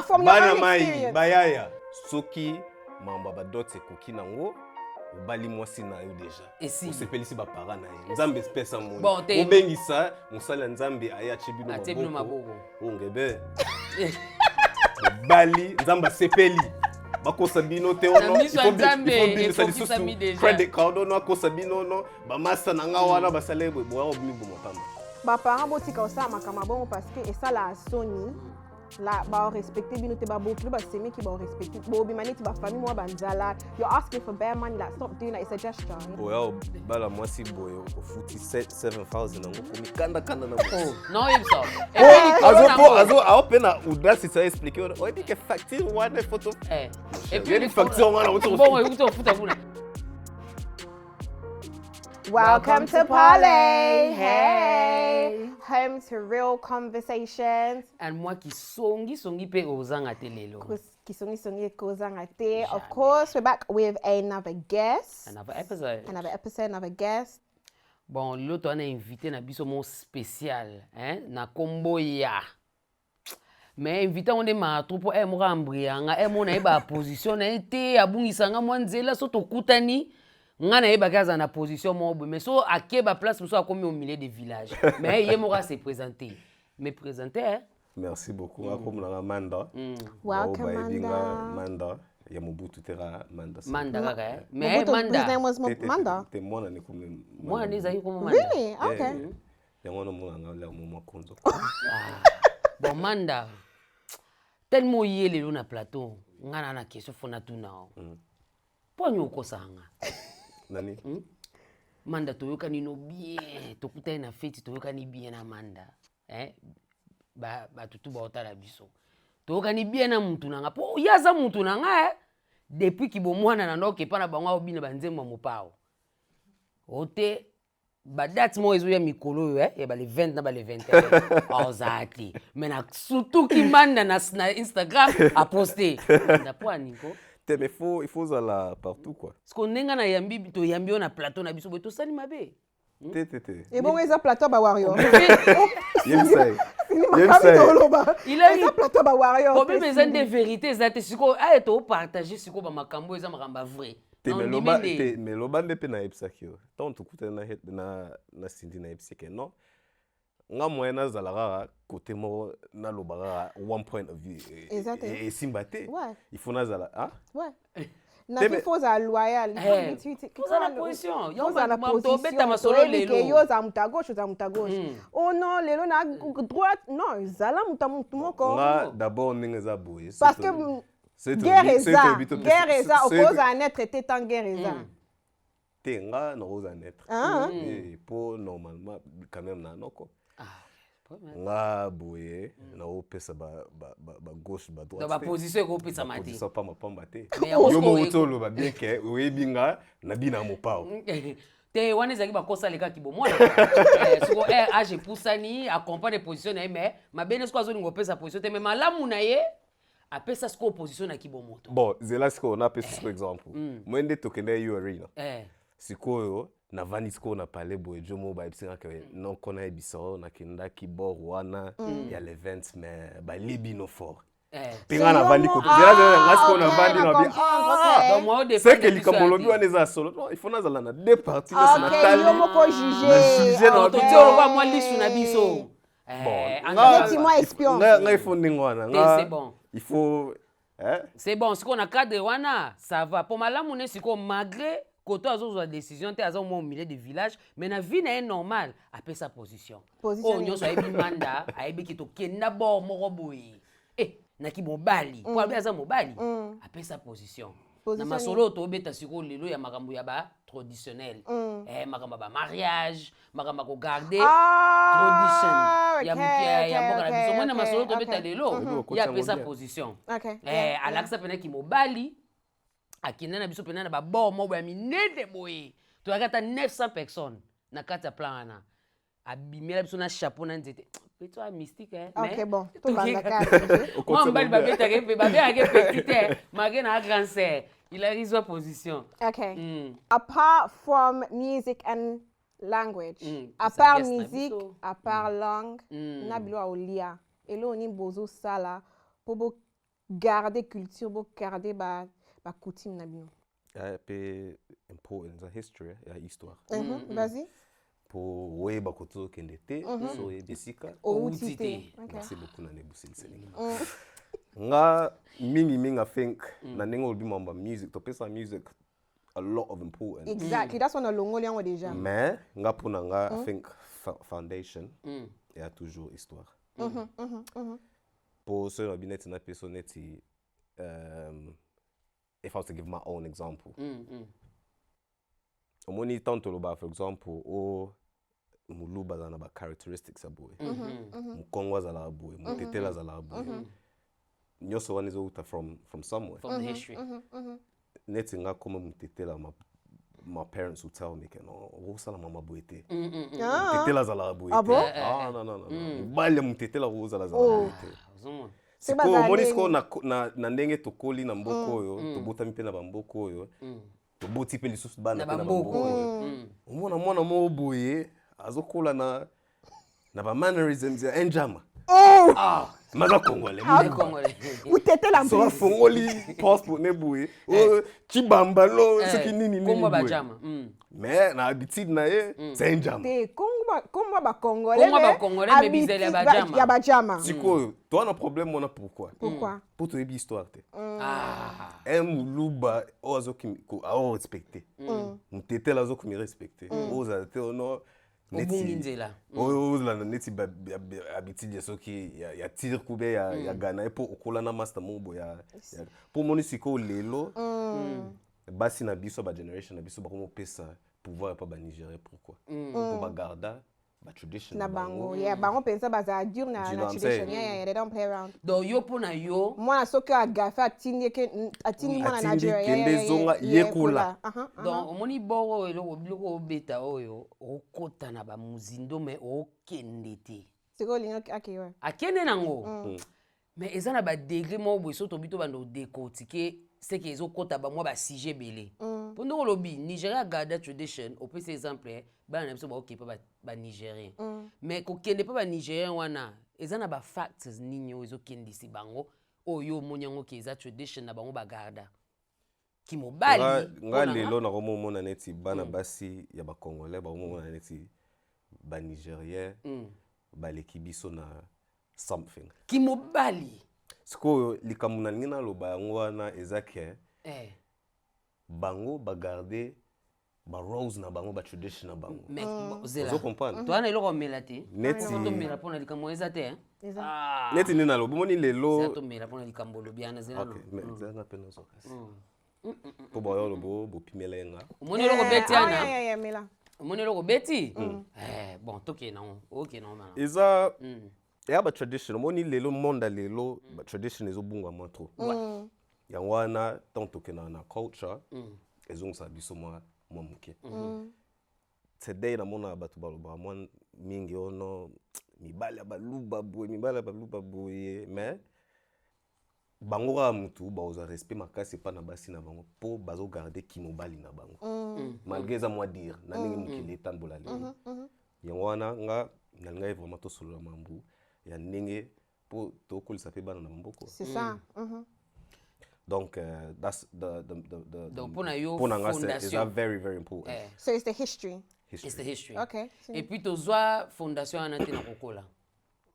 from your bana own mai experience. bayaya soki mamba ba dot ekoki nango obali mwasi na yo déjà osepelisi ba parents na ye nzambe espèce amoni obengisa musala nzambe aya chibino maboko ongebe bali nzamba sepeli bakosa bino te ono il faut bien ça dit credit card ono akosa bino no ba masa na nga wana basale boya obimi bomapamba ba parents botika osala makama bongo parce que esala soni la ba respecter bino te ba bo plus ba semi ki ba respecter bo bi maniti ba famille moi banzala you're asking for bare money like stop doing that, it's a gesture boya bala mwasi boyo ofuti 7,000 nango komikanda kanda na non himself azo aopena udasi ça expliquer on dit que facture one photo et puis une facture wana bon écoute futa kuna. Welcome to Parley. Hey, home to real conversations. And moi qui songi pe ozanga te lelo. Kisongi kozanga te. Of course, we're back with another guest. Another episode, another guest. Bon, l'autre on a invité na biso mon spécial, hein, na combo ya. Mais invité on est ma troupe mo rambrianga, mo na ba position na te abungisanga mo nzela so tokutani. Ngana yeba kaza na position mobo mais so akeba place so akomi au milieu des villages mais yemora se présenter me présenter hein? Merci beaucoup comme na Manda welcome Manda ya Mobutu tera Manda kaka mais Manda his name was Manda te mwana ni comme mwana ni zai comme Manda really okay ya mwana mwana la mama konzo bon Manda tellement yele lo na plateau ngana na question fona tuna ponyo kosanga nani Manda toyokani no bien tokutai na feti toyokani bien na Manda ba tutu ba otala biso toyokani bien na mutu nanga po yaza mutu nanga depuis kibomwana na ndoke pa na bango obina banzemba mopao ote ba date mo ezo ya mikolo ya ba le 20 na ba le 21 ozati mais na surtout ki Manda na Instagram a posté na po niko mais il faut aller partout quoi. Ce qu'on nenga na yambi to yambi on a plateau na biso to sali mabe. Et bon eza plateau ba warrior. Yemsay. Il a eu plateau ba warrior. Comme mais en de vérité zate siko a to partager siko ba makambo eza makamba vrai. Mais lo bande pe na epsakio. Tant tukuta na sindi na epsike non. Nga moyena zalara côté mo na lobara one point of view et simbate il faut nazala ouais na faut za loyal faut za la position yo to beta masolo lelo yo za muta gauche oh non lelo na droite non zala muta moko nga d'abord ninga za boye parce que guerre eza cause à être traité tant guerre eza tenga no cause à être et pour normalement quand même na noko nga boye na opesa ba gauche ba droite ba position ko pesa mati position pa mapamba te yo mo utolo ba bien ke oyebinga na bina mopao te wana zaki ba kosa leka kibomona siko age pusani accompagne position na mais mabene siko azoni ngopesa position te mais malamu na ye apesa siko position na kibomoto bon zela siko na pesa par exemple mwende tokende yo arena siko na vanisco na parler boejo mo ba ipsinga ke non kona ebiso na kinda ki bor wana ya l'event mais ba libino fort pinga na vandiko déjà ngasiko na vandi na bi c'est que likamolobi wana za solo non il faut nazala na deux parties na natali yo moko juger na to tio ba mwa lisu na biso moi espion nga il faut ndingwana nga c'est bon il faut c'est bon siko na cadre wana ça va pour malamu ne siko malgré Koto azo la décision te azo au milieu du village mais na vie na normal après sa position. Oh nyonso ayebi Manda ayebi ki to kenda bord moko boye. Na ki mobali. Po abi aza mobali après sa position. Na masolo to beta siko lelo ya makambo ya ba traditionnel. Makambo ba mariage, makambo ko garder tradition. Ya mukia ya mboka na biso mwana masolo to beta lelo ya après sa position. Alaxa pena ki mobali akina na biso pena na ba bord mobo ya minede boye to akata 900 personnes na kata plana abimela biso na chapeau na nzete peto a mystique mais bon to banda kata on mbali ba beta ke pe ba be ake petite mage na grand sœur il a risé position apart from music and language à part musique à part langue na bilo olia elo ni bozo sala pobo garder culture, bo garder ba coutume na bino. C'est important, la history, la histoire. Vas-y. Pour ouais ba koto kendete, so e besika. Outité. Merci beaucoup na nebusil selinga. Nga mingi I think na nengo bi mamba music, to pesa music a lot of importance. Exactly, that's one longo liango déjà. Mais nga puna nga I think foundation y a toujours histoire. Pour ceux qui bineti na personne if I was to give my own example. Omoni tanto loba for example o muluba zana ba characteristics aboy. Mukongwa zala aboy, mutetela zala aboy. Nyoso one is uta from somewhere. From the history. Neti nga koma mutetela my parents would tell me no wosala mama boete. Mutetela zala aboy. Ah no. Bale mutetela wosala zala boete. Siko omoni siko na ndenge tokoli na mboko oyo, tobota mpe na bamboko oyo. Toboti pe lisusu bana pe na bamboko oyo. Omona mwana mo boye azokola na ba mannerisms ya enjama. Maza Congolais. Utetela mpe. So fongoli passport ne boye. Chibamba lo siki nini. Kongo ba jama. Mais na habitude na ye, c'est enjama. Kongo ba Congolais. Kongo ba Congolais mais bizele ba jama. Ya ba jama. Siko, toi na problème mona pourquoi? Pourquoi? Pour te yebi histoire te. Muluba ozo ki ko respecter. Mutetela ozo ki respecter. Oza te ono Obunginzela. Oza na neti habitude soki ya tir kube ya Ghana po okola na master mobo ya pour moni siko lelo. Basi na biso ba generation na biso ba komo pesa pouvoir pa ba Nigeria pourquoi? Pour ba garda ba tradition na bango. Yeah, bango pensa baza dur na tradition. Yeah, they don't play around. Donc yo pona yo. Mwana soka agafa atindi mwana na Nigeria. Kende zonga yekula. Donc omoni boro eloko biloko obeta oyo okota na ba muzindo mais okende te. Siko linyo akewa. Akende nango. Mais ezana ba degré mo bo so to bito bando décortiquer c'est que ezo kota ba moi ba sujet belé. Pendant lobby Nigeria garda tradition au plus exemple ba na biso ba okepa ba Nigérien. Mais ko kende pa ba Nigérien wana ezana ba factors ninyo ezo kende si bango oyo monyango ke eza tradition na bango ba garda. Ki mobali nga lelo na komo mona neti bana basi ya ba Congolais ba mona neti ba Nigérien ba lekibiso na something. Ki mobali Siko likamuna ngina loba yango wana ezake bango ba garder ba rose na bango ba tradition na bango. Mais zela. Vous comprenez? Toi na eloko melati. Neti to mela pona likambo ezate Neti nina lobo moni lelo. Za to mela pona likambo lobiana zela. Okay, mais zanga pena so kasi. Po ba yo lobo bo pimela nga. Moni eloko beti ana. Yeah, mela. Moni eloko beti? Bon, toke na okay na ma. Eza ya ba tradition moni lelo monda lelo ba tradition ezo bungwa motro. Yango wana tanto ke na culture ezongsa biso mwa muke. Today na mona batu baloba mwa mingi ono mibala baluba boye mais bango ka mutu ba oza respect makasi pa na basi na bango po bazo garder ki mobali na bango. Malgré ça moi dire na ndenge mukile tambola lelo. Yango wana nga vraiment to solo mambu ya ndenge po to kolisa pe bana na mboko. C'est ça. Donc that's donc pona yo fondation is very very important. So it's the history. It's the history. Okay. Et puis to zwa fondation anate na kokola.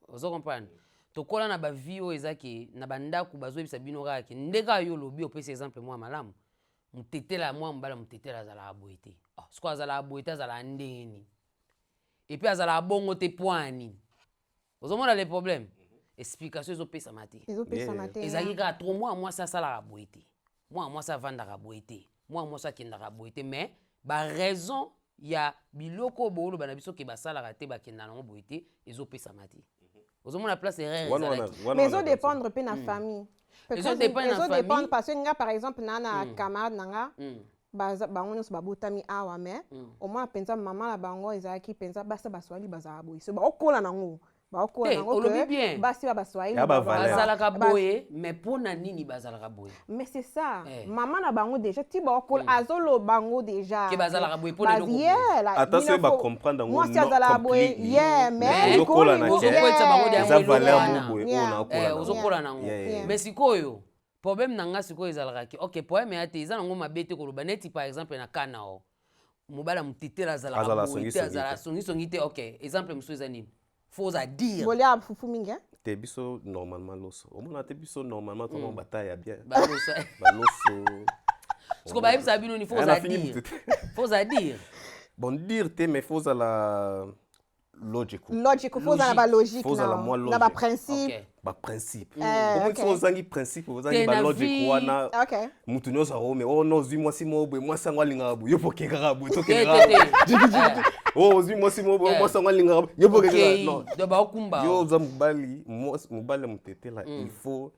Ozo comprendre. To kola na ba vie ezaki na banda ku bazo bisa bino kaka ndeka yo lobi opesa exemple moi malamu. Mutetela moi mbala mutetela zala aboite. Ah, siko zala aboite zala ndeni. Et puis azala bongo te poani. Vous avez les problèmes. Explication ils ont payé sa maté. Ils ont payé sa maté. Ils ont dit trop moi ça ça la boité. Moi ça vendre la boité. Moi ça qui n'a boité mais ba raison il y a biloko bolo bana biso ke ba sala raté ba ki na boité ils ont payé sa maté. Vous avez la place erreur. Mais ils ont dépendre pe na famille. Ils ont dépendre parce que nga par exemple na camarade nanga bango nyonso babotami awa mais au moins penza mama la bango ezalaki penza basa baswali bazala boye so bakokola nango olobi bien basi ba baswahili bazalaka boye mais pona nini bazalaka boye mais c'est ça maman na bango déjà ti bakola azolo bango déjà ke bazalaka boye pona donc attention ba comprendre ngo moi azala boye mais ozokola na ozokwetsa bango de valeur boye ona kola ozokola nango mais sikoyo problème nanga sikoyo ezalaka ki OK problème ya te eza nango mabe te koloba neti par exemple na kanao mobala mutitela azalaka boye te azala songi te OK exemple mosusu eza nini faut à dire bolia fufu mingi te biso normalement loso omona te biso normalement comment bataille bien baloso parce que baïb sabino ni faut à dire bon dire te mais faut à la logique faut à la logique na ba principe ba principe comme faut zangi principe faut zangi ba logique wana mutu nyosa rome no zwi moi si mobwe moi sangwa lingabu yopo kekarabu to kekarabu zwi moi si mobwe moi sangwa lingabu yopo kekarabu non de ba okumba yo zambali mobale mutetela il faut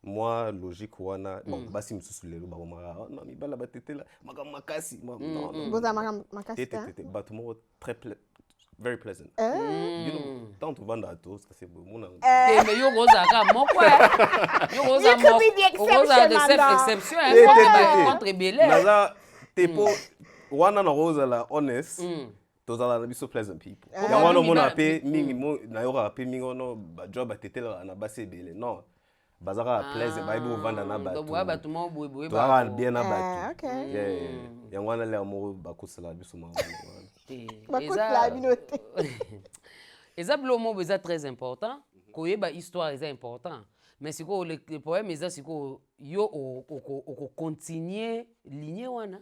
moi logique wana bon basi msusu lelo ba mara non mibala batetela makasi non boza makasi bato mo très very pleasant. You know, tant to vendre à tous, c'est bon. Mais yo rosa ka moko yo rosa moko. Rosa de exception contre belé. Naza tepo wana na rosa la honest. Those are the so pleasant people. Ya wana mona pe mingi mo na yo ka pe mingi ono ba job atetela na base belé. Non. Bazaka pleasant ba ibo vanda na ba. Donc ba tout mo boy ba bien na ba. Okay. Yeah. Ya wana le amour ba kusala biso ma. Eza blomo eza très important koyeba histoire eza important mais siko le problème eza siko yo o continuer lignée wana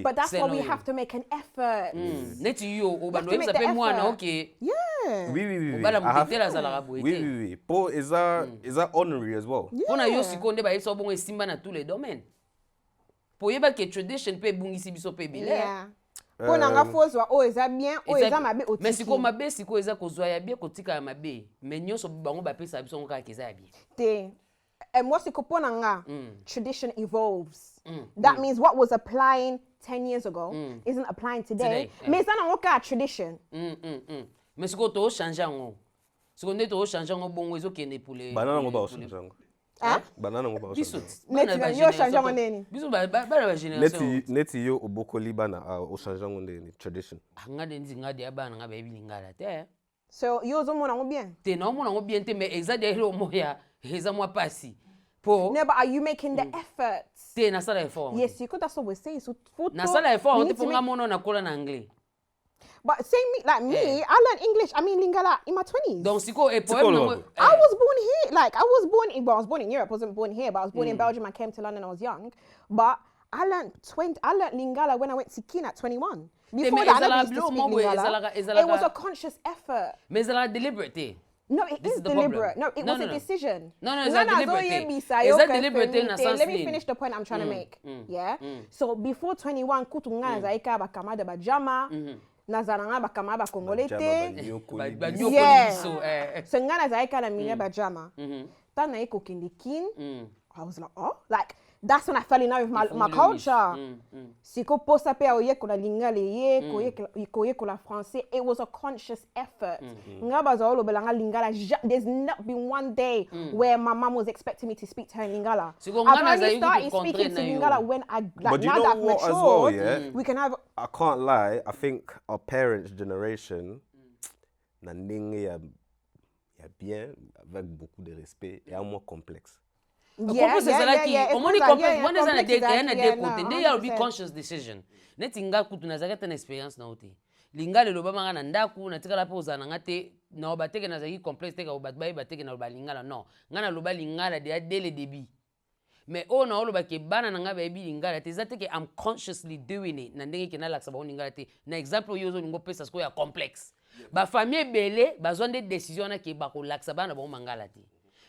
but that's why we have to make an effort neti yo o bando eza pe mwana OK oui bala mutela za la boité oui po eza honorary as well pona yo siko nde ba yeso bongo esimba na tous les domaines po yeba que tradition pe bungisi biso pe bile pona nga fozwa o eza bien o eza mabe otiki mais siko mabe siko eza kozwa ya bien kotika ya mabe mais nyonso bango bapesa biso ngaka keza ya bien te moi siko pona nga tradition evolves that means what was applying 10 years ago isn't applying today mais ça na oka tradition mais siko to changer ngo siko nde to changer ngo bongo ezokende pour les banana ngo ba changer ngo banana ngo ba changer neti yo changer ngo neni biso ba génération neti yo obokoli bana o changer ngo neni tradition ngade nzi ngade abana ngabe bilingala te so yo zo mona ngo bien te na mona ngo bien te mais exact lo moya eza moi pasi po no but are you making the efforts te na sala effort yes you could also say so foot na sala effort te ponga mono na kola na anglais. But same like me, I learned English. I mean Lingala in my 20s. Donc siko e poème I was born here. Like I was born in Europe. I wasn't born here, but I was born in Belgium. I came to London. I was young, but I learned Lingala when I went to Keen at 21. Before that, I used to speak Lingala. It was a conscious effort. Mais c'est la deliberté. No, it is deliberate. No, it was a decision. No, it's a deliberate. Let me finish the point I'm trying to make. Yeah. So before 21, kutunga zaika bakamada bajama. Nazaranga bakama ba congolais te so ngana zaika na minya bajama tana iko kindikin I was like oh like that's when I fell in love with my culture siko posa pe oye ko la lingala ye ko ye ko la français it was a conscious effort ngaba za olo belanga lingala there's not been one day where my mom was expecting me to speak to her in lingala I've only started speaking to lingala when I like now that I've matured as well, yeah? we can have I can't lie I think our parents' generation na ndenge ya bien avec beaucoup de respect et à moins complexe. Conscious decision. Netinga kutu nazaka na experience na ote. Linga le loba manga na ndaku na tikala po za nanga te na obateke na zaki complexe te ka obatbai bateke na lingala non. Ngana loba lingala dès le début. Mais on a oloba ke bana nanga ba ebi lingala te zate ke I'm consciously doing it. Na ndenge ke na laksa ba lingala te. Na exemple yo zo lingo pesa sko ya complexe. Ba famille belé bazwa des décisions na ke ba ko laksa bana ba mangala te.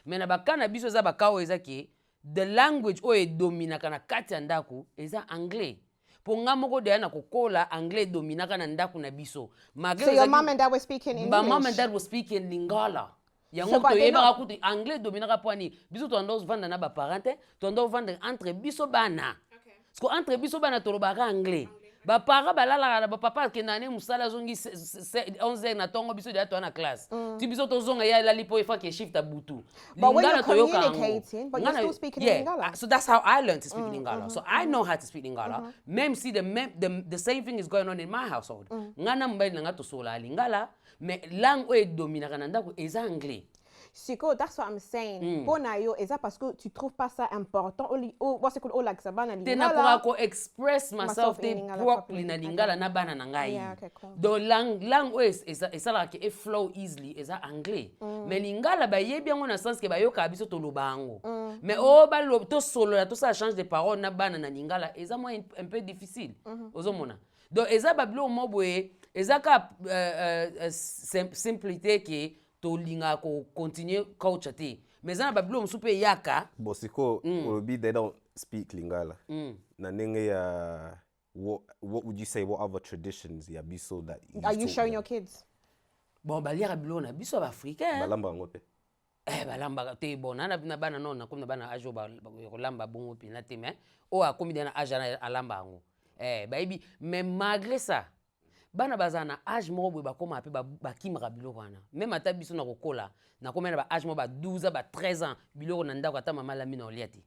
Mais na bakana biso za bakao eza ke the language o e dominaka na kati ya ndaku eza anglais. Po nga moko de na kokola anglais dominaka na ndaku na biso. So your mom and dad were speaking English? My mom and dad were speaking Lingala. Yango to yeba kuti anglais dominaka poani. Biso to ando vanda na ba parente, to ando vanda entre biso bana. Parce que entre biso bana to lobaka anglais. Ba para balala ba papa kenane musala zongi 11h na tongo biso dia to na classe. Tu biso to zonga ya la lipo ifa ke shift abutu. But when you're communicating, but you're still speaking in Lingala. So that's how I learned to speak Lingala. So I know how to speak Lingala. Même si the same thing is going on in my household. Ngana mbali nga to sola Lingala, mais langue e dominaka na ndako eza anglais. Siko, that's what I'm saying. Pour nayo, est-ce parce que tu trouves pas ça important? What's it called? Like ça bana Lingala. Tena ko express myself te properly na Lingala na bana na ngai. Yeah, okay, cool. Do langue is like it flow easily is anglais. Mais Lingala ba yebi yango na sens ke ba yoka biso to lobango. Mais ba lo to solo la to ça change de parole na bana na Lingala eza moi un peu difficile. Ozomona. Donc eza ba blo mo boye eza ka simplicité ke to linga ko continue culture te mais na babilo msupe yaka bosiko obi they don't speak Lingala na nenge ya what would you say what other traditions ya biso that are you showing your kids bon baliera bilo na biso ba africain balamba ngope balamba te bon na bana non na comme bana ajo ba lamba bongo pina te mais o a komi na aja alamba ngo baibi mais malgré ça bana bazana âge mo boy ba koma pe ba kimra biloko wana même ata biso na kokola na komena ba âge mo ba 12 ba 13 ans biloko na ndako ata mama la mina oliati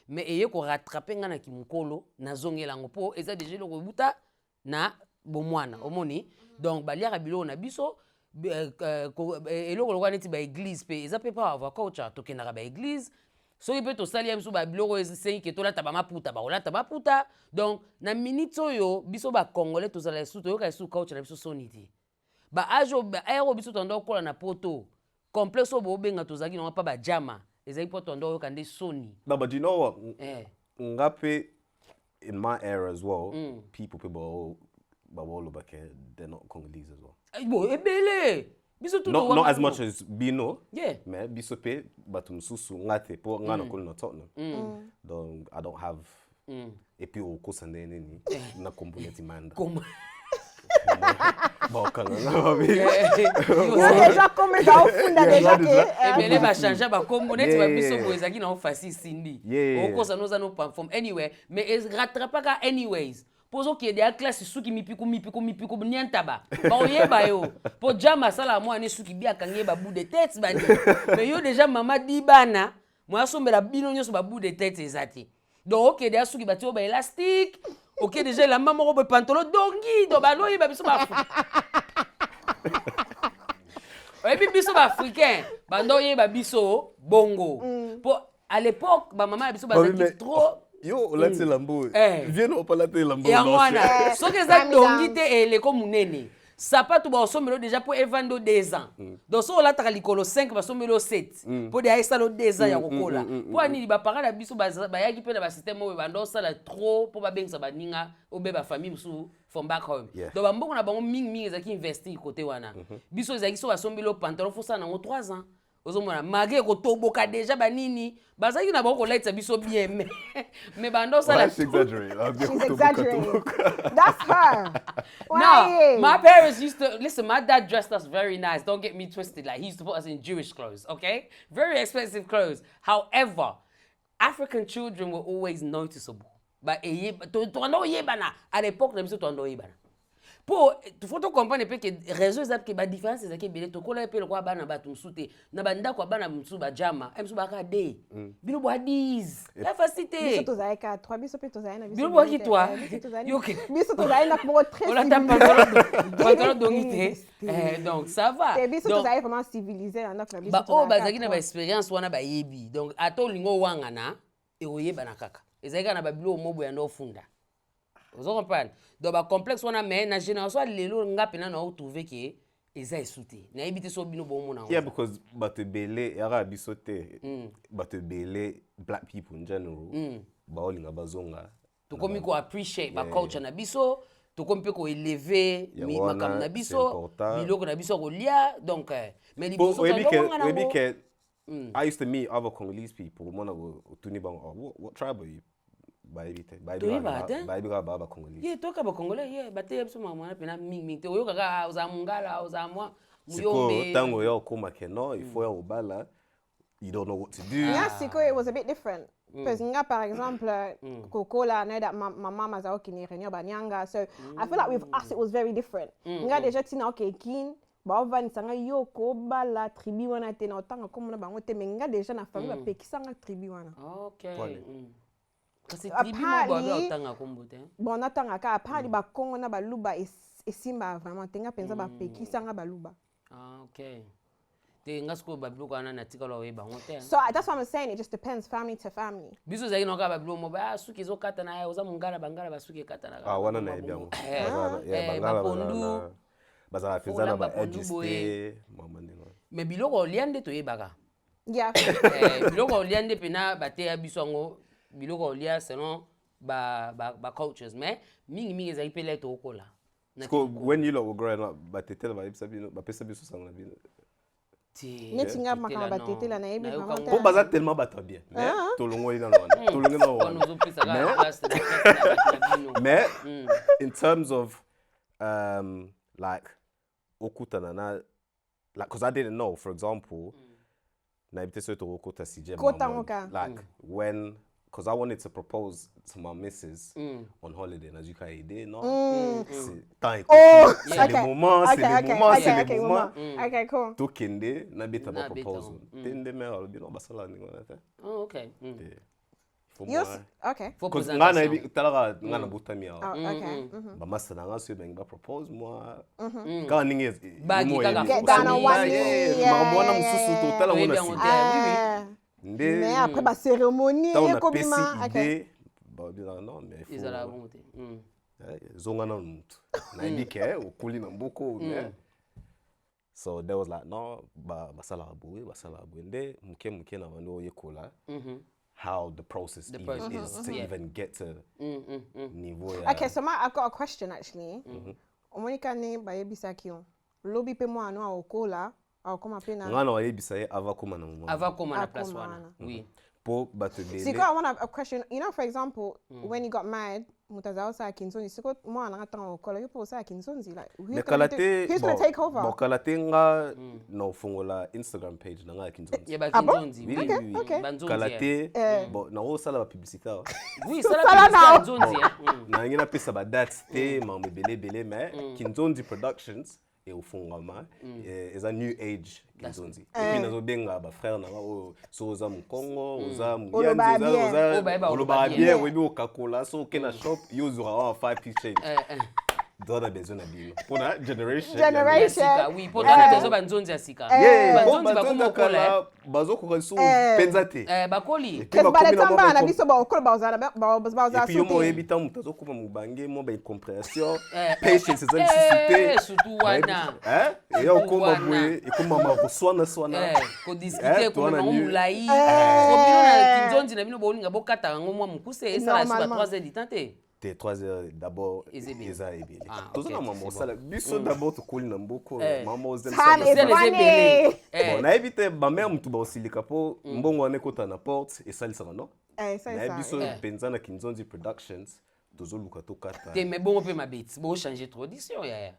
mais eye ko rattraper nga na kimukolo na zongela ngo po eza déjà loko buta na bomwana omoni donc baliaka biloko na biso eloko lokwa neti ba église pe eza pe pa avoir culture to kenaka ba église soki pe tosali biso ba biloko esengi ke tolata ba maputa ba olata maputa donc na minute oyo biso ba congolais tozala esu toyoka esu culture na biso soniti ba ajo ba aero biso tondo kola na poto complexe obo benga tozaki na pa ba jama ezali poto tondo yoka nde soni no but you know what ngape in my era as well people ba wolo ba ke they're not Congolese as well bo ebele biso tout not as much as Bino yeah mais biso pe batumsusu ngate po ngana kolo na Tottenham donc I don't have et puis au kosande nini na component manda bon quand déjà comme ça au fond déjà que mais les va changer ba component ba biso bo ezaki na ofasi sindi au kosa noza no perform anyway mais rattrape ka anyways pozo ki de classe suki mipiku nyantaba ba oyeba yo po jama sala mo ane suki bia kange ba bout de tête bani mais yo déjà mama di bana mo asombela bino nyoso ba bout de tête ezati donc ok de suki batio ba élastique ok déjà la maman robe pantalon dongi do ba no yeba biso ba et puis biso ba africain ba ndo yeba biso bongo po à l'époque ba maman biso ba trop yo olati lambo viens on parler de lambo yangwana soki eza dongi te eleko munene sapato ba osomelo déjà pour evando 2 ans donc so olataka likolo 5 basomelo 7 pour de aisalo 2 ans ya kokola po ani ba parents na biso ba yaki pe na ba système oyo bando sala trop pour ba bengisa baninga obe ba famille musu from back home donc ba mboko na bango mingi ezaki investir côté wana biso ezaki so basomelo pantalon faut ça nango 3 ans ozomona mage ko toboka déjà banini bazaki na bako light biso bien mais bando ça la exaggerate that's her no my parents used to listen my dad dressed us very nice don't get me twisted like he used to put us in Jewish clothes okay very expensive clothes however African children were always noticeable but to ando yebana à l'époque na biso to ando yebana pour faut to comprendre pe que réseau ezap ke ba différence ezaki belé to kola pe le kwa bana ba tumsute na banda kwa bana mtsu ba jama mtsu ba ka de bino bo 10 la facilité biso to zaika 3 biso pe to zaina biso bino bo ki toi yoke biso to zaina mo très on attend pas dongité donc ça va biso to zaina vraiment civilisé na notre biso ba o ba zaki na ba expérience wana ba yebi donc ato lingo wanga na e oyeba na kaka ezaka na ba bilo mobo ya ndo funda vous comprenez donc ba complexe wana mais na génération lelo ngape na o trouver que eza esouté na ebité so bino bo mona yeah because batebele yara bisote batebele black people in general ba olinga bazonga to komi ko appreciate ba culture na biso to komi pe ko élever mi makam na biso biloko na biso ko lia donc mais li biso I used to meet other Congolese people mona go tuni bang what tribe are you Baïbiga baba Congolais. Yeah, toka ba Congolais, yeah, bate biso mama na pena ming te oyoka ka uza mungala uza mwa muyombe. Tango yo koma keno, il faut ya obala you don't know what to do. Siko, it was a bit different. Because par exemple, Coco la, I know that my mama is okay ni renyo banyanga. So I feel like with us it was very different. Nga deja tina okay kin, ba ovani sanga yo ko bala tribu wana te na otanga komo na bango te menga deja na famille ba pekisanga tribu wana. Okay. Kasi tribu mo ba otanga kombo te. Bon atanga ka apali ba Kongo na ba luba esimba vraiment tenga penza ba pekisanga ba luba. Okay. So that's what I'm saying. It just depends family to family. Biso zaki no ka ba blo mo ba suki zo kata na ya uza mungala bangala ba suki kata na. Wana na ebia mo. Bangala pondu. Bazala fezana ba ediste mama ndingo. Me biloko liande to yebaka. Yeah. Biloko liande pena bate ya biso ngo biloko lia selon ba cultures mais mingi ezali pele to okola. So when you were growing up, but they tell about Sabino, but Pesabi Susana Bino. Netinga makamba batete la na yebi maman. Pour baza tellement battre bien. Mais tout le monde est dans le tout le monde. Mais in terms of like okutanana, like because I didn't know, for example, na ibite so to okuta CJ. Like when. Because I wanted to propose to my missus on holiday. As you can see, no? C'est le moment, c'est le moment. Okay, cool. Tout kende, na bita ba proposal. Tende me al bino basala ni ngona te. Oh, okay. Yes. Okay. Because ngana ibi talaga ngana butami al. Okay. Ba masana nga so benga ba propose moi. Ka ninge bagi kaka get down on one knee. Mwana mususu to tala ngona si. Mais après la cérémonie ekobima okay non mais il faut la bonté zongana muntu na ibike ukuli na mbuko so there was like no basala abuwe nde muke na bando yekola how the process is to even get to niveau. Okay, so I've got a question actually. Omonika ne bayebisa kion lobi pe mo anu akola. Ngana wa yebisa ava koma na mama. Ava koma na place wana. Oui. Po batebele. Siko, I want a question. You know, for example, when you got married, mutazao sa kinzonzi. Siko mo ananga okola yo po sa kinzonzi like who's going to take over? Bo kalate nga no fungola Instagram page na nga kinzonzi. Ya ba kinzonzi. Okay. Kalate bo na o sala ba publicité. Oui, sala ba kinzonzi. Na ngina pesa ba dates te mamwe bele mais Kinzonzi Productions et au fond is a new age kinzonzi. Et puis nazo benga ba frère na o so za mu Congo, oza mu Yanza, oza bien, webi okakola so kena shop use our 5-piece chain. Dans la besoin d'habiller. Pour la generation. Oui, pour la besoin banzonzi asika. Banzonzi bakomo kola, bazo ko so penzate. Bakoli. Qu'est-ce ba tamba na biso ba okola ba et puis mo ebita mu tazo kuma mu bange mo ba compréhension, patience c'est surtout wana. Et yo koma bwe, e koma ma swana. Ko discuter ko na mulai. Ko bino na kinzonzi na bino bolinga bokata ngo mwa mukuse esa la 3 heures du temps te. T'es 3 heures d'abord eza ebele. Tout ça maman sala biso d'abord to koli na mboko maman ozem ça. Bon na éviter ba mère mutu ba osilika po mbongo ane kota na porte et ça non. Na biso penza na Kinzonzi Productions dozoluka to kata. Te mais bon pe ma bête, bo changer tradition ya.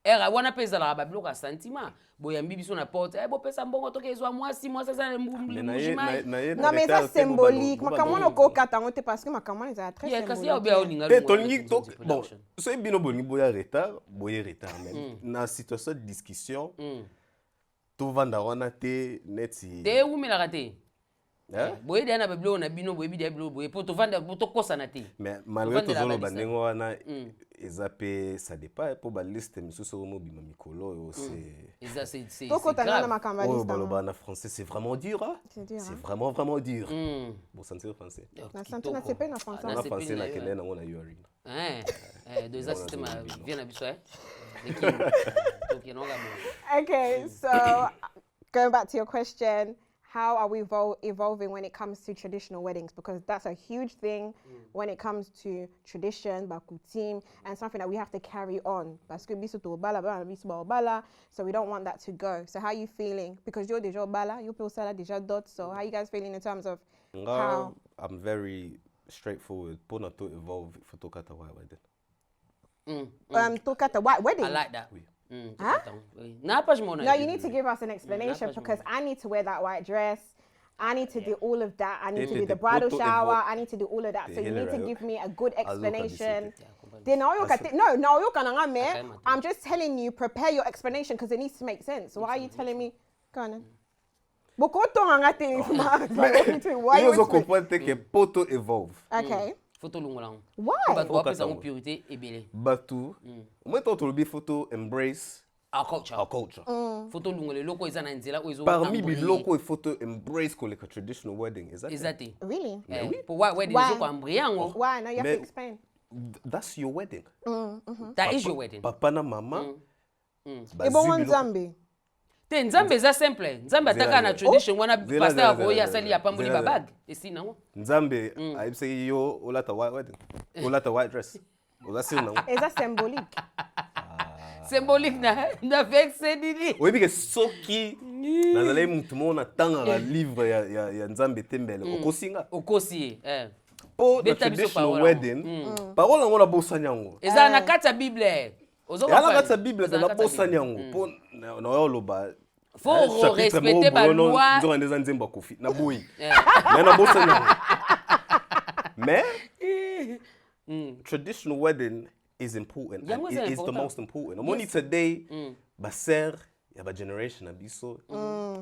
Era wana pesa la ba bloka sentiment. Boyambi biso na porte bo pesa mbongo toke ezwa mwasi ça mbumujima. Non mais ça symbolique makamona ko kata ngote parce que makamona ça très symbolique. Kasi ya bia olinga lo. Tolni to bon, so bino boni boya retard même. Na situation de discussion. To vanda wana te neti. Te umela raté. Boye dia na bablo na bino boye bidia blo boye pour to vanda pour to kosa na te. Mais malgré tout zolo bandengo wana ezape ça dépend pour ba liste misusu mo bima mikolo c'est oh baloba na français c'est vraiment dur c'est vraiment dur bon sentir français na sentir na c'est pas na français na français na kende na ngona yori deux système vient na biso okay so going back to your question, how are we evolving when it comes to traditional weddings? Because that's a huge thing when it comes to tradition, bakutim, and something that we have to carry on. So we don't want that to go. So how are you feeling? Because you're deja bala, you feel sala deja dot. So how are you guys feeling in terms of how? I'm very straightforward. Pona to evolve for tokata white wedding. Tokata white wedding. I like that. No, you need to give us an explanation because I need to wear that white dress. I need to do all of that. I need to Te- do the te- bridal photo shower. evo- I need to do all of that. So you need to Te- give me a good explanation. Azuka Then now you can Okay, I'm just telling you, prepare your explanation because it needs to make sense. Why are you telling me? Go on. Why Ils you ont compris que poto evolve. Okay. Photo longola. Why? Bato wapesa Katanga. ngo priorité ebele. Batu, moi tant le photo embrace Our culture. our culture. Photo longola loko eza na nzela ozo. Parmi biloko et photo embrace ko le traditional wedding, is that? Exactly. Really? Pour wa wedding Why? zo ko ambriango. Why? Now you have to Mais- explain. That's your wedding. That is your wedding. Papa na mama. Ebo wan Zambi. Te nzambe eza simple. Nzambe ataka na tradition wana Zela, pastor zela, ko ya zela, sali ya pambuli zela, babag. Esi nango. Nzambe, I say yo olata white wedding. Olata white dress. Oza na. Is that symbolique? Symbolique na vexe didi. Oui, parce que soki nazalai mutu mona tanga la livre ya Nzambe tembele okosinga. Okosi Po the Beta biso traditional parola. wedding. Parola ngona bosani yango. Eza na kati ya Bible. Yala kati ya Bible na bosani yango. Po na yoloba. Faut respecter ba loi. Nzonga ndeza nzemba kofi na boyi. Mais na bosani yango. Mais traditional wedding is important. Yango And eza it is the important. most important. Omoni today baser ya ba generation na biso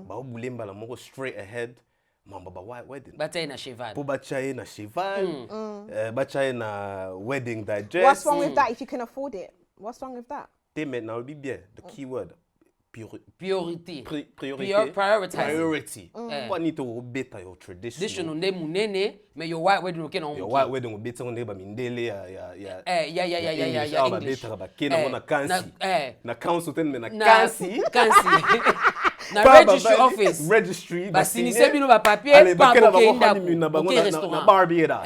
ba obulemba la moko straight ahead mamba ba white wedding. Bataille na cheval. Po bachaye na cheval, bachaye na wedding digest. What's wrong with that if you can afford it? What's wrong with that? Te maintenant bi bien the keyword Priorité. priority. Prioritize. Priority. Kwa ni to obeta your tradition. Tradition nde munene mais your white wedding okena Your on. white wedding obeta on ba mindele ya Ya ba beta ba kena mona kansi. Na council ten me na Na kansi. Na registry office. Registry. Basinise bino ba papier pa bokenda na bango na na restaurant. Barbados.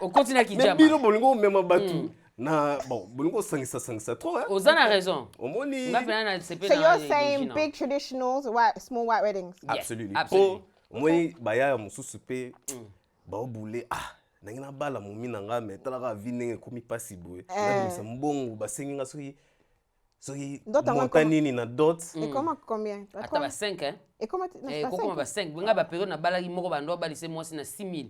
Okontina Mais kijama. bino bolingo mema batu. Na bon, bolingo sangisa trop hein. Ozana raison. Omoni. Nga pena na sepe So na you're saying big traditionals, small white weddings? Absolutely. absolutely. Omoni baya mususu pe ba obule nangina bala mumi nanga me talaka vine komi pasi boy. Na bisa mbongo basenginga soki Dot en monta nini na dot. Et comment combien? Ata ba 5 hein. Et comment Koko ba 5. Nga ba période na balaki moko bando balise mwasi na 6000.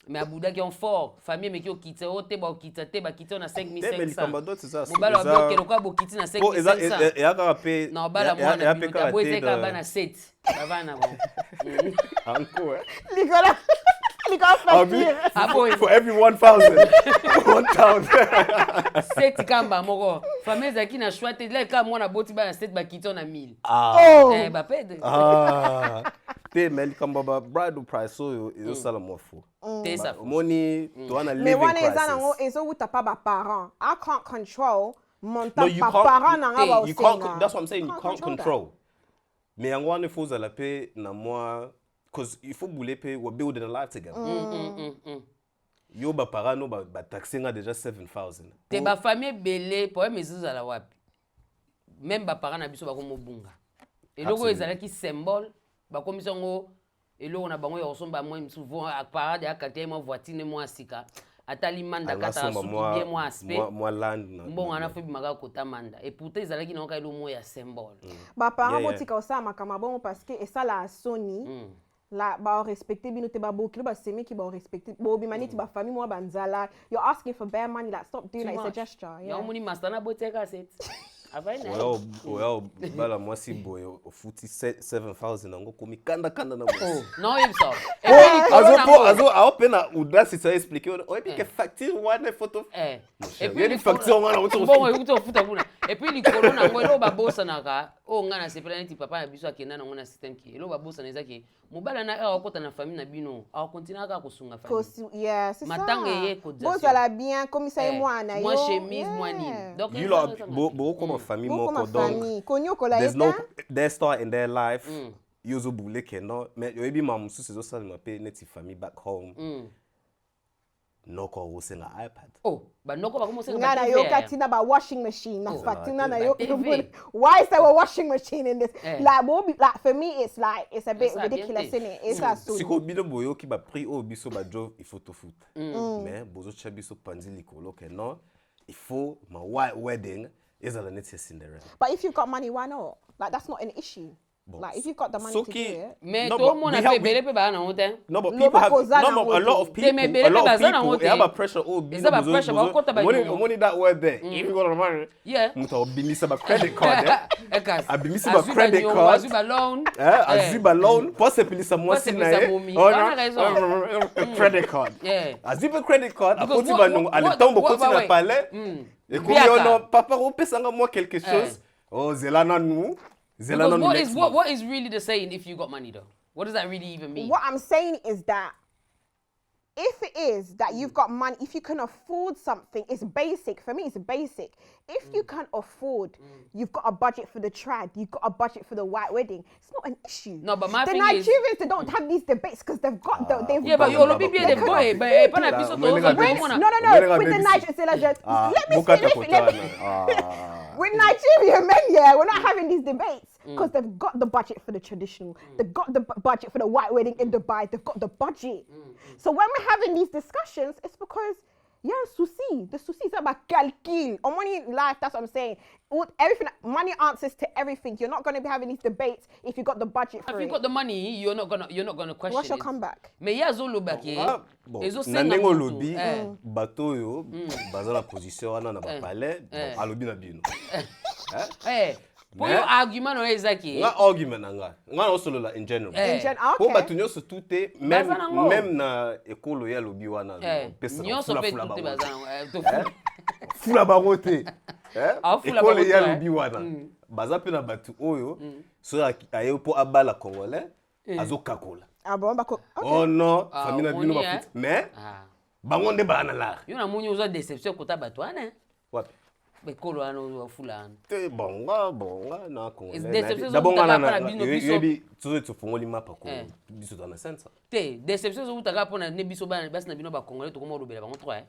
Mais abudaki en fort, famille meki okita ote ba okita te ba kita na 5500. Mobala ba okelo kwa bokiti na 5500. Et aka pe Na bala mwana bino boze ka bana 7. Bavana bon. Encore. Nicolas facture. For every 1,000. 1,000. 7 kamba moko. Famille zaki na choix te là ka mwana boti ba 7 ba kita na 1000. Ba pede. Te mel kamba ba bridal price so yo sala mo fo. Te ça. Money to an Mais living one is crisis. is où t'as pas ba parents. I can't control mon No, temps you pa can't. parents na nga ba You can't. osenga. That's what I'm saying. You Can't can't control that. control. Mais yango ane faut la paix na moi, cause il faut bouler paix. We building a life together. Yo ba parents no ba taxer nga déjà 7,000. Te ba famille belé pour mezuza la wapi. Même ba parents na biso ba ko mobunga. Eloko ezalaki symbole ba komisa ngo eloko na bango ya osomba moi souvent à parade ya katia mo voiture mo asika. Atali manda kata suki bien mo aspect. Moi land na. Mbongo ana fobi maka kota manda. Et pourtant ezalaki na ka elo mo ya symbole. Ba parents Yeah, botika osama kama bon parce que et ça la Sony. La ba respecter bino te ba bokilo ba semi ki ba respecter bo bi maniti ba famille mo banzala. You're asking for bare money, like stop doing that. It's a gesture. Ya moni mastana boteka set. Well, bala moi si boy futi 7,000 ngo komi kanda na mo. Non il ça. Azo open audacity ça expliquer. O epi que facture one photo. Et puis les factures on a autour. Bon, écoute futa kuna. Et puis likolo na ngo elo ba bossa naka. O ngana sepela neti papa na biso akenda na ngona system ki. Elo ba bossa na ezaki. Mobala na era okota na famille na bino. A continuer ka kosunga famille. Yeah, c'est ça. Matanga ye cotisation. Bon ça la bien comme ça et moi na yo. Moi chemise, moi ni. Donc You lot beaucoup famille Beaucoup ma moko donc. famille. Konyo kola There's no eta. their start in their life. Yozo boule keno. Mais yo ebi mamu su sezo sal ma pe neti famille back home. No ko wo senga iPad. Oh, ba noko ba komo senga. Ngana yo katina ba washing machine. Na fatina na yo. TV. Why is there a washing machine in this? Like for me it's like it's a bit ridiculous, isn't it? It's a so. Siko bino boyo ki ba pri o biso ba job il faut to foot. Mais bozo chabiso panzi likolo ke no. Il faut ma white wedding is a neti Cinderella. But if you've got money, why not? Like that's not an issue. Like, if you've got the money to do it. Mais tout le monde a fait belé pe ba na hotel. No, but people have, no, but a lot of people they have a pressure. Oh, money that word there. If you got the money, muta obimisa ba credit card. Abimisa ba credit card. Azuba loan. Azuba loan. Posse pilisa mwasi na ye. Credit card. Azuba credit card. Apoti ba nungu. Ale tombo koti na palais. Et comme on papa on peut s'engager moi quelque chose. Oh, zelana nous. What is really the saying if you got money though? What does that really even mean? What I'm saying is that if it is that you've got money, if you can afford something, it's basic. For me, it's basic. If you can afford, you've got a budget for the trad, you've got a budget for the white wedding. It's not an issue. No, but my the thing Nigerians, they don't have these debates because they've got the. Yeah, but you'll be the boy. But no. With the Nigerians, let me finish. With Nigerian men, we're not having these debates because they've got the budget for the traditional, they've got the budget for the white wedding in Dubai, they've got the budget. So when we're having these discussions, it's because the souci is about calcul. On money in life, that's what I'm saying. Everything, money answers to everything. You're not going to be having these debates if you got the budget for it. If you got the money, you're not gonna question. What's your comeback? Mais ya zolo baki. Nandengo lobby, bateau yo, baza la position wana na ba palais, alobi na bino. Pour your argument no ezaki. Nga argument nga. Nga no solo la in general. Pour bato nyonso tuté même na ekolo ya lobi wana. Nyonso pe tuté bazana. Fula barote. Ekolo ya lobi wana. Baza pe na bato oyo so aye po abala congolais azokakola. Oh non, famille na bino ba foot. Mais bango nde bana la. Yo na moni uza déception kota bato wana. Wapi? Bekolo ano fulana. Te bonga na congolais. D'abord na yebi tuzo tufungoli mapa ko biso dans le sens. Te déception zo utaka pona ne biso bana basi na bino ba congolais to komo robela bango 3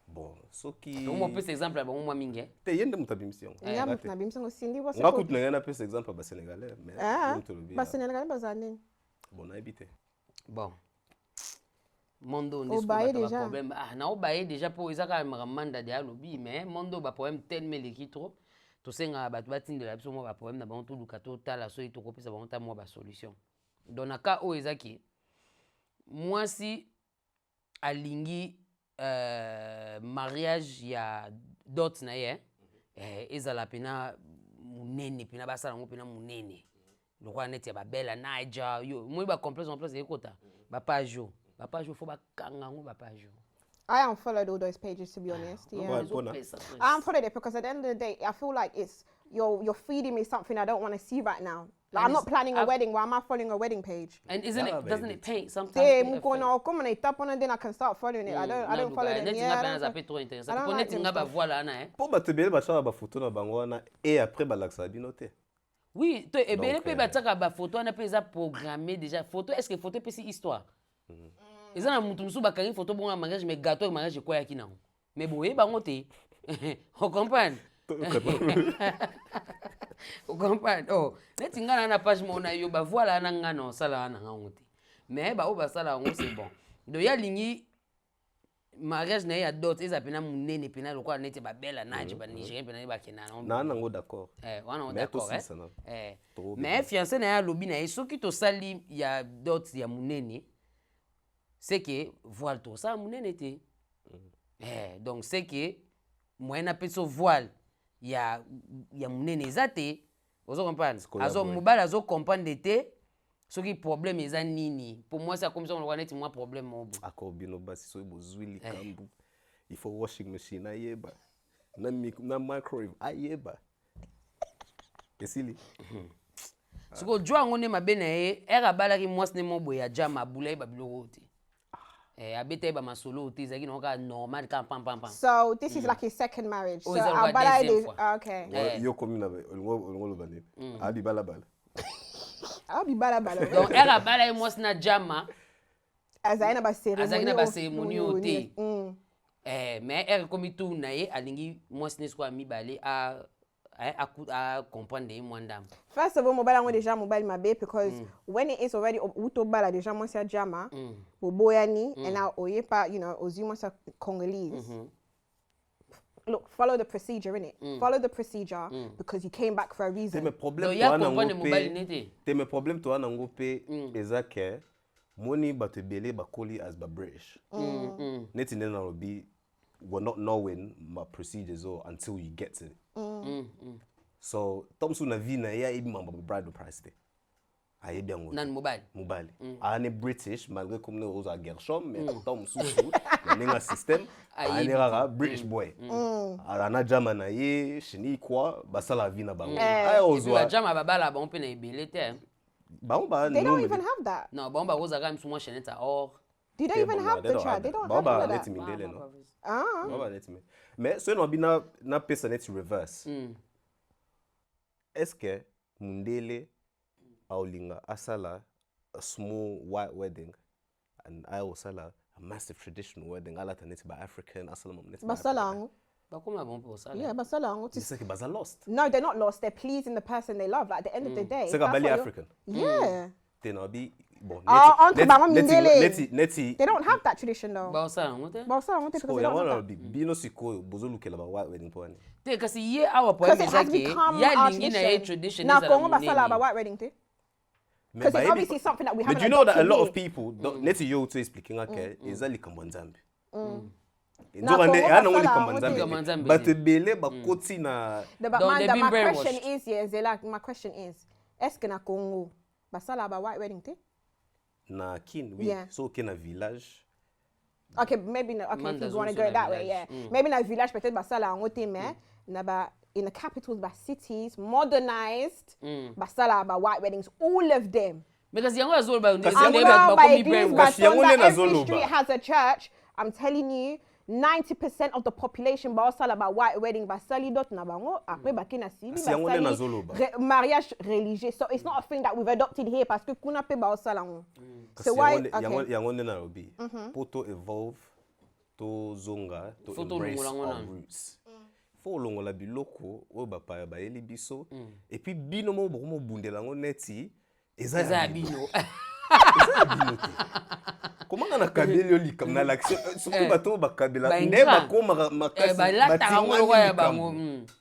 Bon, soki on peut exemple bango mwa mingi. Te yende mutabimisi. Ya mutabimisi ngo sindi bo. Nga kutu na pe exemple ba sénégalais mais ba sénégalais bazane. Bon, na habité. Bon. Mondo n'est pas problème. Na obaye déjà pour ezaka manda de alobi mais mondo ba problème tellement l'équipe trop. To senga ba batinde la biso mo ba problème na ba to luka to tala so to kopisa ba ta mo ba solution. Dans na ka o ezaki moi si alingi mariage ya dot na ye ezala pena munene pena basala ngo pena munene. Le roi net ya ba bella naija yo moi ba complexe en place ekota ba pajo faut ba kangango ba pajo. I unfollowed all those pages to be honest. I unfollowed it because at the end of the day I feel like it's you're feeding me something I don't want to see right now. Like I'm not planning a wedding. Why am I following a wedding page? And doesn't it paint sometimes? Come on, tap on and then I can start following it. I don't follow them. Pour ba te belle ba chaba ba photo na bango na et après ba laksa binoté. Oui, et bien pe ba tsaka ba photo na pe za programmé déjà photo est-ce que photo pe si histoire? Eza na mutu musu ba kangi photo bonga mariage mais gâteau mariage quoi ya kinango. Mais boye bango te. On comprend? Vous comprenez? Oh, neti ngana na page mona yo ba voilà na ngana sala na ngote. Mais ba o ba sala ngo c'est bon. Do ya lingi mariage na ya dot eza pena munene pena lokwa neti ba bella naji ba Nigérien pena ba kenana. Na ngo d'accord. Wana d'accord. Mais fiancé na ya lobi na soki to sali ya dot ya munene c'est que voile to ça munene te. Donc c'est que moi na peso voile ya munene ezate ozo comprendre azo mobala azo comprendre te soki problème eza nini pour moi ça comme ça on va net moi problème mobo akobino basi so bozwili kambu il faut washing machine ayeba na microwave ayeba esili siko jwa ngone mabena e era balaki mwasi ne mobo ya jama bula ba biloko te abete ba masolo te zaki no ka normal ka pam. So this is like his second marriage. So Abala is okay. Yo komina ngolo bane. Abi balabala. Donc era bala e mwasi na jama azaina ba cérémonie te. Mais era komi tu na ye alingi mwasi ne so mi balé a comprendre mwandam. First of all, mobile ngo déjà mobile mabe because when it is already utobala déjà moi c'est jama boboyani and now oyepa you know ozima sa Congolese. look, follow the procedure, innit? Follow the procedure because you came back for a reason. Te me problème to anango pe ezake money but bele bakoli as ba British. Neti nena robi we're not knowing my procedures until you get to it. So Tomsu na vina ya ibi mamba bridal price de. Aye bien ngo. Nan mobile. Ane British malgré comme nous aux Gershom mais Tomsu na ninga system ane rara British boy. Ana jama na ye shini kwa basala vina bango. Aye ozwa. Jama babala ba on pe na ibele te. They don't even have that. No, ba on ba oza ga msuma sheneta or. Do they even have the chat? They don't have that. Baba let me. Mais so no bi na pesa net reverse. Est-ce que mundele aulinga asala a small white wedding and I osala a massive traditional wedding ala taneti by African asala net by Basalango. Yeah, Basalango. You say baza lost. No, they're not lost. They're pleasing the person they love. Like at the end of the day. C'est Bali African. Yeah. They no be bon. They don't have that tradition though. Basalango because they don't have that. Bino siko bozo lukela ba white wedding point. Because ye our point is like ya lingi na tradition na Congo basala ba white wedding too. Because it's obviously something that we haven't. But you know that a lot of people neti yo to speaking okay is ali Kambonzambi. Ndongande ana ngoli Kambonzambi. But bele ba koti na my question is my question is est-ce que na Congo basala ba white wedding too? Na kin oui. So kena village. Okay, maybe no. Okay, if you want to go that way, yeah. Maybe na village peut-être basala ngote mais na ba in the capitals, by cities, modernized, basala by white weddings, all of them. Because young as well, but every street has a church. I'm telling you, 90% of the population basala by white wedding, basali dot na bango. Après bakina sili mariage religieux. So it's not a thing that we've adopted here parce que kuna pe basala ngo. So why? Yangonde na robi. Poto evolve to zonga to embrace our roots. Faut longola biloko o bapaya ba eli biso et puis bino mo bomo bundela ngo neti eza bino. Comment on a kabeli oli comme na l'action surtout bato ba kabela ne ba koma makasi ba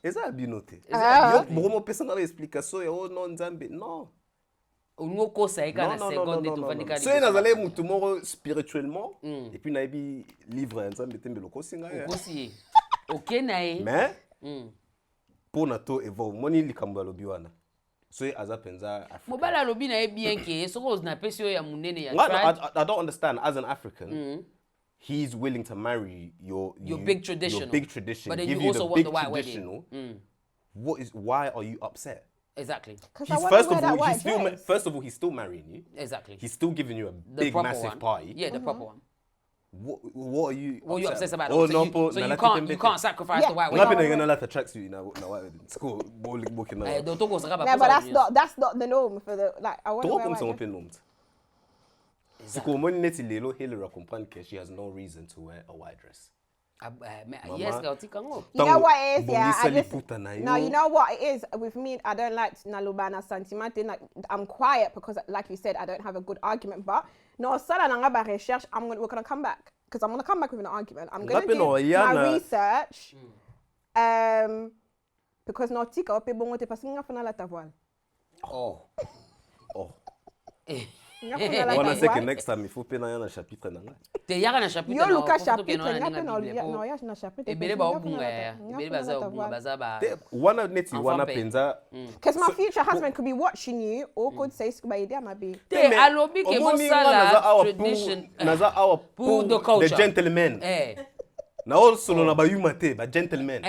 eza bino te eza bomo pesa na explication ya o non nzambe non ungo sa eka na seconde to vanika so ina zale mutu moko spirituellement et puis na bi livre ya nzambe tembe loko singa ya kosi OK nae mais pour nato evo moni likambo lobi wana so aza penza Africa mobala lobi na bien ke soko na pesio ya munene ya I don't understand as an African he's willing to marry your big tradition but then give you also the big traditional why are you upset? Exactly. First of all he's still marrying you. Exactly. He's still giving you a big massive party. Yeah, the proper one. What are you? What are you obsessed about? So you can't sacrifice the white wedding. You're not gonna track suit na white wedding. It's cool. Booking now. But that's not the norm for the like. I want to wear white. C'est comme on net lelo Hillary comprendre que she has no reason to wear a white dress. Yes, you know what it is, yeah. You know what it is with me. I don't like nalubana sentiment. Like I'm quiet because, like you said, I don't have a good argument. But no, we're gonna come back because I'm gonna come back with an argument. I'm gonna do my research. Because no tika ope bongo te passing nga fana la tavoile. Oh. On a dit que next time il faut payer un chapitre nanga. Te yaka na chapitre. Yo luka chapitre no ya na chapitre. Ebele ba obunga ya. Ebele baza obunga baza ba. Wana neti wana penza. Because my future husband could be watching you or could say scuba idea maybe. Te alobi ke mosala tradition. Naza our the gentleman. Na also na ba yumate ba gentleman.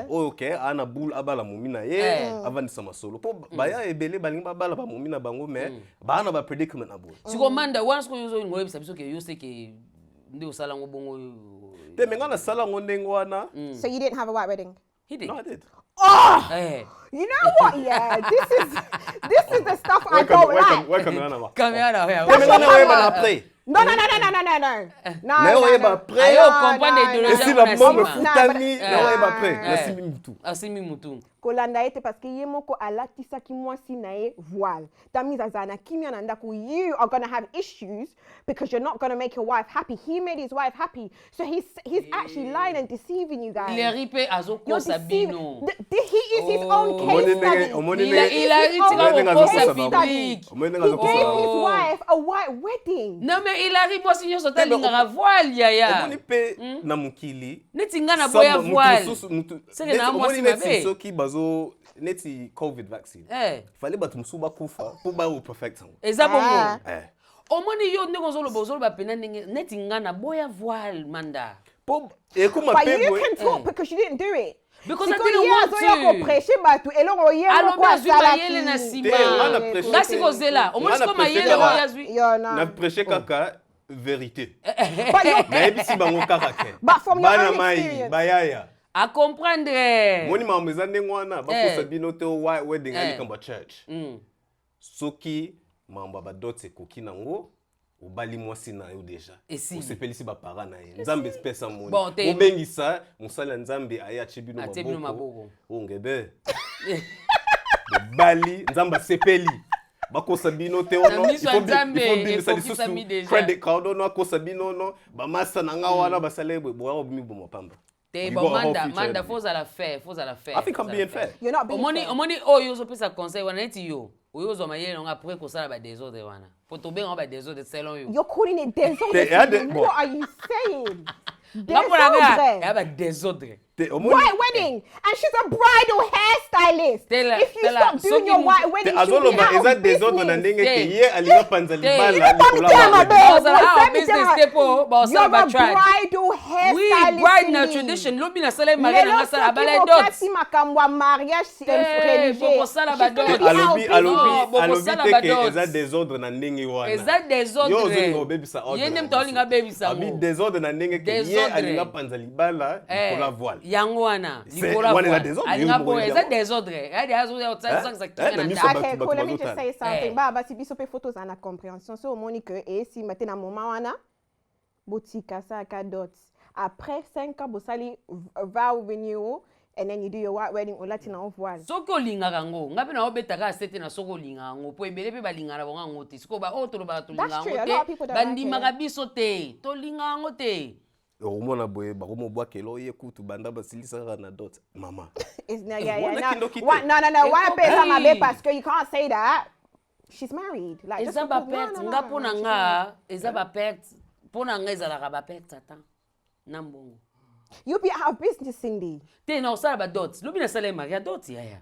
Okay, ana bul abala mumina ye avandisa masolo. Po ba ya ebele balinga bala ba mumina bango me ba ana ba predicament abo. Siko manda once ko yuzo ngoye bisabiso ke yose ke ndi usala ngobongo. Te mengana sala ngondengo wana. So you didn't have a white wedding? He did. No, I did. Oh! You know what? Yeah, this is the stuff I don't like. Where come on? Come here now. Te mengana we bana play. Non. Mais on est après. Ayo comprendre l'idéologie. Et si la maman futani, on est après. Merci Mimoutou. Merci Mimoutou. Kolanda ete parce que ye moko alatisaki mwasi na ye voile. That means azana kimya na ndako, you are gonna have issues because you're not gonna make your wife happy. He made his wife happy. So he's actually lying and deceiving you guys. Il est ripé azoko sabino. He is his own case study. Il a He gave his wife a white wedding. Non mais il arrive aussi sur ta lingara voile yaya. On pe na mukili. Netinga na boya voile. C'est que na mwasi mabe. Neti COVID vaccine. Fallait battre musuba kufa pour ba perfect. Ezabongo. Omoni yo ndeko zolo bozolo ba pena neti ngana boya voile manda. But you can talk because you didn't do it. Because I didn't want to. Na prêcher kaka vérité. But from your own experience. Bayaya. À comprendre. Moni ma mezande ngwana bako sabino te white wedding ali kamba church. Soki mamba ba dot ekoki nango obali mwasi na yo deja. Osepelisi ba para na ye. Nzambe spesa moni. Obengisa musala nzambe aya chibino maboko. Ongebe. Bali nzamba sepeli. Bako sabino te ono ifo bisa lisusu credit card ono ako sabino no ba masa na nga wana basalebwe bo obimi bo mapamba. Manda, faut à la faire. I think I'm being fair. You're not being fair. Omoni, oh, you so pesa conseil, wana eti yo. Oyo zo maye nga après ko sala ba désordre wana. Faut tomber en ba désordre selon yo. You're calling it désordre. What are you saying? Désordre. Ya ba désordre. White wedding, and she's a bridal hairstylist. If you stop doing your white wedding, she'll be out of business. You're a bridal hairstylist. Oui, bride na tradition. Lobi na sala mariage na sala balai dot. Kasi makamwa mariage religieux. Boko sala ba dot. Alobi teke eza désordre na ndenge wana. Eza désordre. Yo zingo baby sa ordre. Yende mtolinga baby sa. Abi désordre na ndenge ke ye alinga panza libala pour la voile. Yango wana likola alinga bo eza désordre adi azo ya otsa ça okay, cool, let me just say something. Baba si biso pe photos ana compréhension so monique et si matin na moment wana botika sa ka dots après 5 ans bosali vow renewal and then you do your white wedding or latina of voile. Soko lingaka ngo ngapi na obetaka sete na soko lingaka ngo po ebele pe balingana bonga ngo te siko ba otoloba to lingaka ngo te bandimaka biso te to lingaka ngo te. Omona boye bakomo bwakelo ye kutu banda basilisa na dot mama. No. Why pesa mabe parce que you can't say that. She's married. Like eza ba perte nga pona nga eza ba perte pona nga eza la ba perte ata nambongo. You be out of business, Cindy. Te na osala ba dot lobi na sala maria dot yaya.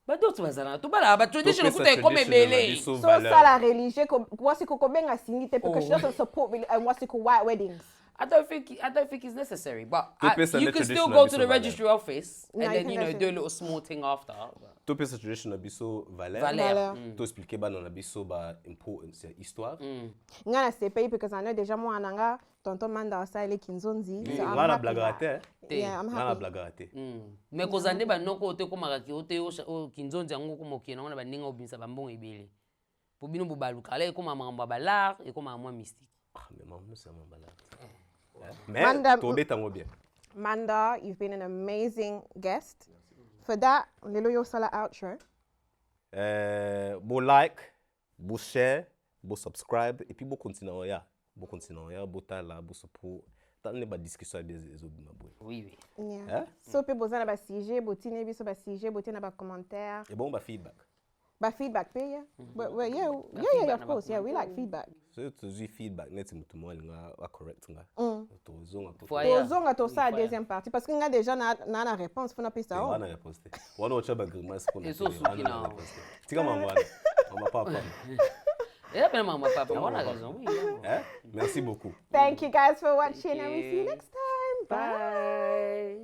Ba dot bazala to bala ba tradition kuta comme belé. So sala religieux ko wasi ko benga Cindy te because she doesn't support wasi ko white weddings. I don't think it's necessary, but you can still go to the registry office and then do a little small thing after. To pesa tradition na biso valeur. To expliquer ba na biso ba importance histoire. Ngana c'est pay because I know déjà moi ananga tonton manda osale kinzonzi. Ngana blagarate. Yeah, I'm happy. Ngana blagarate. Mais kozande ba noko te ko maraki ote o kinzonzi yango ko mokena na ba ninga obinsa ba mbongo ebele. Po bino bo baluka ale ko mama ba lar et ko mama mystique. Ah mais maman c'est mama balar. Manda, you've been an amazing guest. For that, Lilo yo sala outro. Bo like, bo share, bo subscribe, et puis bo continuer ya, bo tala, bo support. Tant ne ba discussion des autres maboy. Oui. Yeah. So pe bo zana ba sujet, bo tine bi so ba sujet, bo tine ba commentaire. Et bon ba feedback. By feedback, yeah. But yeah, of course, yeah, we like feedback. So to do feedback, net mutu mo nga correct nga. Tozonga to sa deuxième partie parce que nga déjà na réponse faut na pesa on. Na réponse. Wana ocha ba grimace pour na. Tika mama papa. Yeah, mama papa, on a raison. Merci beaucoup. Thank you guys for watching and we see you next time. Bye.